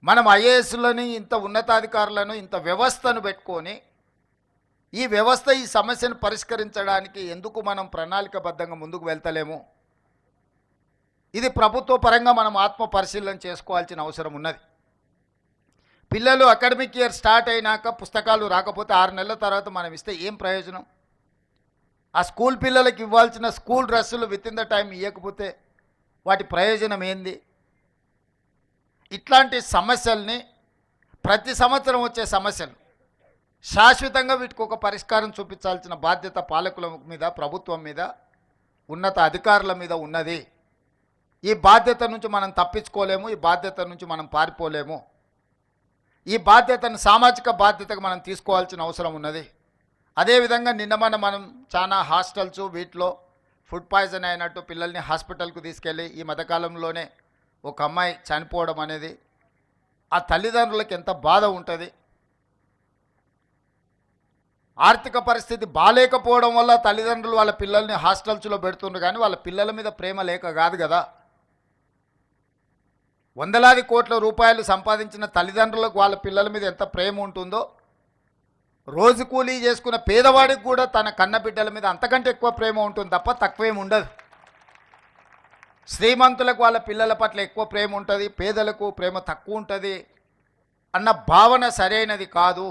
మనం ఐఏఎస్లని ఇంత ఉన్నతాధికారులను ఇంత వ్యవస్థను పెట్టుకొని ఈ వ్యవస్థ ఈ సమస్యను పరిష్కరించడానికి ఎందుకు మనం ప్రణాళికబద్ధంగా ముందుకు వెళ్తలేము? ఇది ప్రభుత్వ పరంగా మనం ఆత్మ పరిశీలన చేసుకోవాల్సిన అవసరం ఉన్నది. పిల్లలు అకాడమిక్ ఇయర్ స్టార్ట్ అయినాక పుస్తకాలు రాకపోతే 6 నెలల తర్వాత మనం ఇస్తే ఏం ప్రయోజనం? ఆ స్కూల్ పిల్లలకి ఇవ్వాల్సిన స్కూల్ డ్రెస్సులు విత్ ఇన్ ద టైం ఇవ్వకపోతే వాటి ప్రయోజనం ఏంది? ఇట్లాంటి సమస్యల్ని, ప్రతి సంవత్సరం వచ్చే సమస్యలు శాశ్వతంగా వీటికి ఒక పరిష్కారం చూపించాల్సిన బాధ్యత పాలకుల మీద, ప్రభుత్వం మీద, ఉన్నత అధికారుల మీద ఉన్నది. ఈ బాధ్యత నుంచి మనం తప్పించుకోలేము, ఈ బాధ్యత నుంచి మనం పారిపోలేము. ఈ బాధ్యతను సామాజిక బాధ్యతగా మనం తీసుకోవాల్సిన అవసరం ఉన్నది. అదేవిధంగా నిన్న మనం చాలా హాస్టల్స్ వీటిలో ఫుడ్ పాయిజన్ అయినట్టు పిల్లల్ని హాస్పిటల్కు తీసుకెళ్ళి ఈ మధ్యకాలంలోనే ఒక అమ్మాయి చనిపోవడం అనేది ఆ తల్లిదండ్రులకు ఎంత బాధ ఉంటుంది. ఆర్థిక పరిస్థితి బాలేకపోవడం వల్ల తల్లిదండ్రులు వాళ్ళ పిల్లల్ని హాస్టల్స్లో పెడుతుండ్రు, కానీ వాళ్ళ పిల్లల మీద ప్రేమ లేక కాదు కదా. వందలాది కోట్ల రూపాయలు సంపాదించిన తల్లిదండ్రులకు వాళ్ళ పిల్లల మీద ఎంత ప్రేమ ఉంటుందో, రోజు కూలీ చేసుకున్న పేదవాడికి కూడా తన కన్న బిడ్డల మీద అంతకంటే ఎక్కువ ప్రేమ ఉంటుంది తప్ప తక్కువేం ఉండదు. శ్రీమంతులకు వాళ్ళ పిల్లల పట్ల ఎక్కువ ప్రేమ ఉంటుంది, పేదలకు ప్రేమ తక్కువ ఉంటుంది అన్న భావన సరైనది కాదు.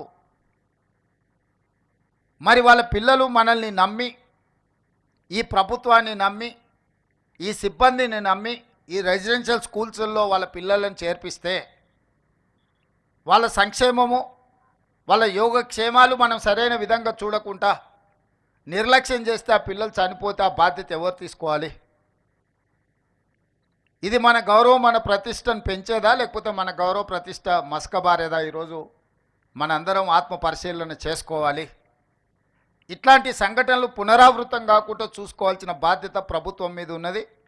మరి వాళ్ళ పిల్లలు మనల్ని నమ్మి, ఈ ప్రభుత్వాన్ని నమ్మి, ఈ సిబ్బందిని నమ్మి ఈ రెసిడెన్షియల్ స్కూల్స్లో వాళ్ళ పిల్లలను చేర్పిస్తే వాళ్ళ సంక్షేమము, వాళ్ళ యోగక్షేమాలు మనం సరైన విధంగా చూడకుండా నిర్లక్ష్యం చేస్తే ఆ పిల్లలు చనిపోతే ఆ బాధ్యత ఎవరు తీసుకోవాలి? ఇది మన గౌరవం, మన ప్రతిష్టను పెంచేదా, లేకపోతే మన గౌరవ ప్రతిష్ట మసకబారేదా? ఈరోజు మనందరం ఆత్మ పరిశీలన చేసుకోవాలి. ఇట్లాంటి సంఘటనలు పునరావృతం కాకుండా చూసుకోవాల్సిన బాధ్యత ప్రభుత్వం మీద ఉన్నది.